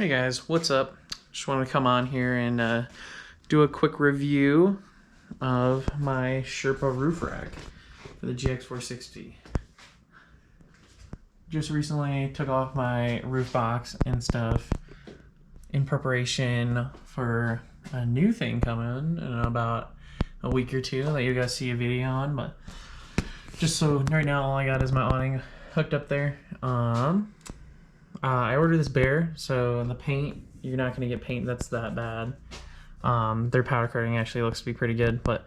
Hey guys, what's up? Just want to come on here and do a quick review of my Sherpa roof rack for the GX460. Just recently took off my roof box and stuff in preparation for a new thing coming in about a week or two that you guys see a video on, but just so right now all I got is my awning hooked up there. I ordered this bare, so the paint, you're not going to get paint that's that bad. Their powder coating actually looks to be pretty good, but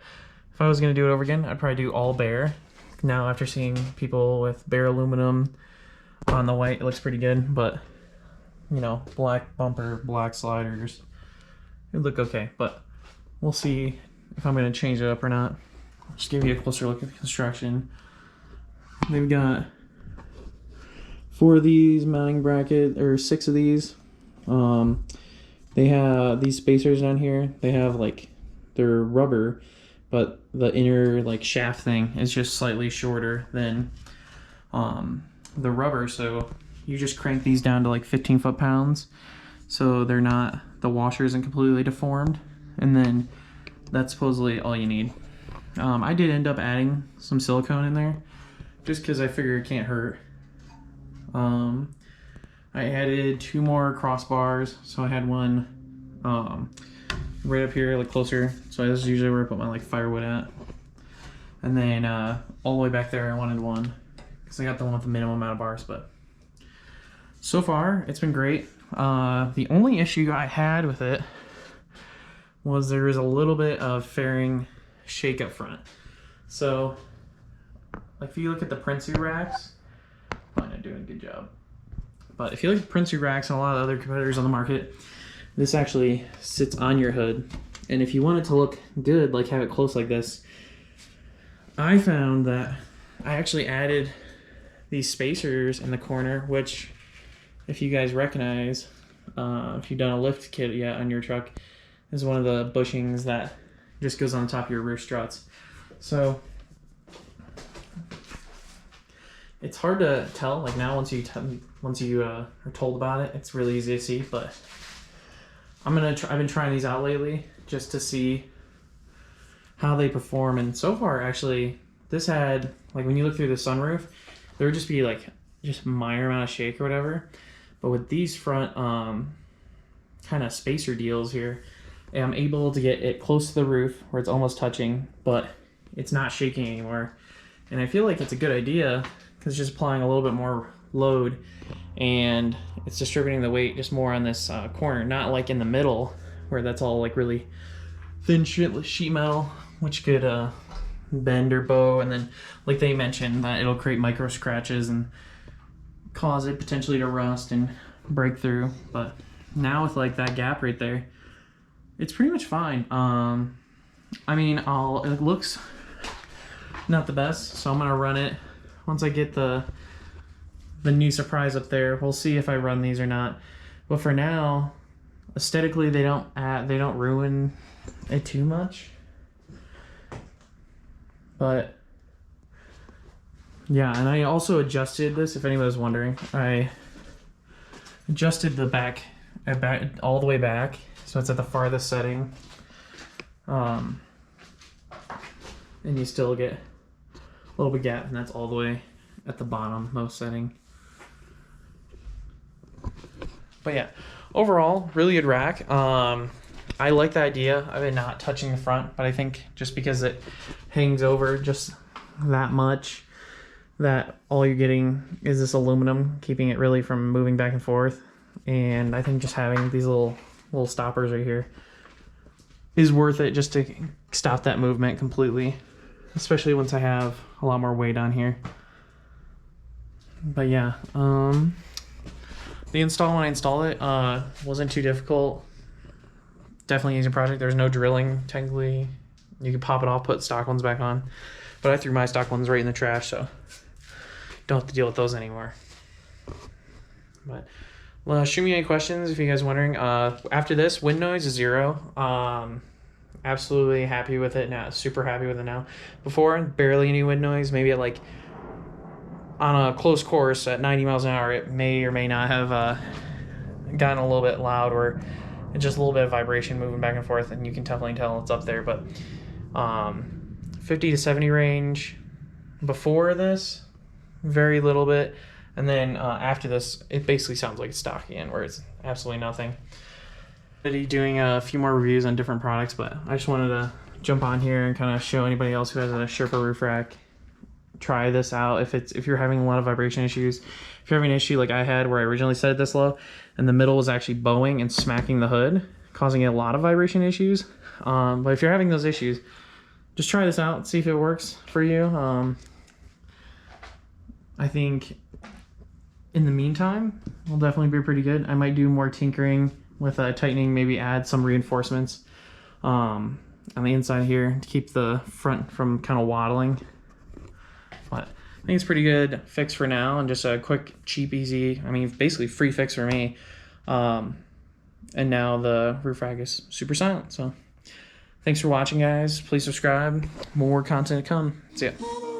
if I was going to do it over again, I'd probably do all bare. Now, after seeing people with bare aluminum on the white, it looks pretty good, but, you know, black bumper, black sliders, it would look okay, but we'll see if I'm going to change it up or not. Just give you a closer look at the construction. They've got 4 of these mounting bracket, or 6 of these. They have these spacers down here. They have they're rubber, but the inner shaft thing is just slightly shorter than the rubber. So you just crank these down to 15 foot-pounds, so they're not, the washer isn't completely deformed, and then that's supposedly all you need. I did end up adding some silicone in there, just because I figure it can't hurt. I added 2 more crossbars, so I had one right up here, closer, so this is usually where I put my firewood at, and then all the way back there I wanted one because I got the one with the minimum amount of bars. But so far it's been great. The only issue I had with it was there was a little bit of fairing shake up front. So if you look at the Prinsu racks, probably not doing a good job, but if you look at Prinsu racks and a lot of other competitors on the market, this actually sits on your hood, and if you want it to look good, have it close like this, I found that I actually added these spacers in the corner, which, if you guys recognize, if you've done a lift kit yet on your truck, is one of the bushings that just goes on top of your rear struts. So it's hard to tell, now once you are told about it, it's really easy to see. But I've been trying these out lately just to see how they perform, and so far actually this had, when you look through the sunroof, there would just be just minor amount of shake or whatever, but with these front kind of spacer deals here, I'm able to get it close to the roof where it's almost touching, but it's not shaking anymore. And I feel like it's a good idea because it's just applying a little bit more load, and it's distributing the weight just more on this corner, not in the middle where that's all really thin sheet metal, which could bend or bow, and then they mentioned that it'll create micro scratches and cause it potentially to rust and break through. But now with that gap right there, it's pretty much fine. I mean, it looks not the best, so I'm gonna run it once I get the new surprise up there. We'll see if I run these or not, but for now, aesthetically, they don't ruin it too much. But yeah, and I also adjusted this, if anyone was wondering. I adjusted the back all the way back, so it's at the farthest setting, and you still get a little bit gap, and that's all the way at the bottom most setting. But yeah, overall, really good rack. I like the idea of it not touching the front, but I think just because it hangs over just that much, that all you're getting is this aluminum, keeping it really from moving back and forth. And I think just having these little stoppers right here is worth it, just to stop that movement completely, especially once I have a lot more weight on here. But yeah, the install, when I installed it, wasn't too difficult. Definitely easy project. There's no drilling, technically. You can pop it off, put stock ones back on, but I threw my stock ones right in the trash, so don't have to deal with those anymore. But shoot me any questions if you guys are wondering. After this, wind noise is 0. Absolutely happy with it now. Super happy with it now. Before, barely any wind noise. Maybe at on a close course at 90 miles an hour, it may or may not have gotten a little bit loud, where it's just a little bit of vibration moving back and forth, and you can definitely tell it's up there. But 50 to 70 range before this, very little bit, and then after this, it basically sounds like it's stock again, where it's absolutely nothing. Doing a few more reviews on different products, but I just wanted to jump on here and kind of show anybody else who has a Sherpa roof rack. Try this out if you're having a lot of vibration issues. If you're having an issue like I had, where I originally set it this low and the middle was actually bowing and smacking the hood, causing a lot of vibration issues. But if you're having those issues, just try this out, see if it works for you. I think in the meantime, it'll definitely be pretty good. I might do more tinkering with tightening, maybe add some reinforcements on the inside here to keep the front from kind of waddling. But I think it's pretty good fix for now, and just a quick, cheap, easy, I mean, basically free fix for me. And now the roof rack is super silent. So thanks for watching, guys. Please subscribe. More content to come. See ya.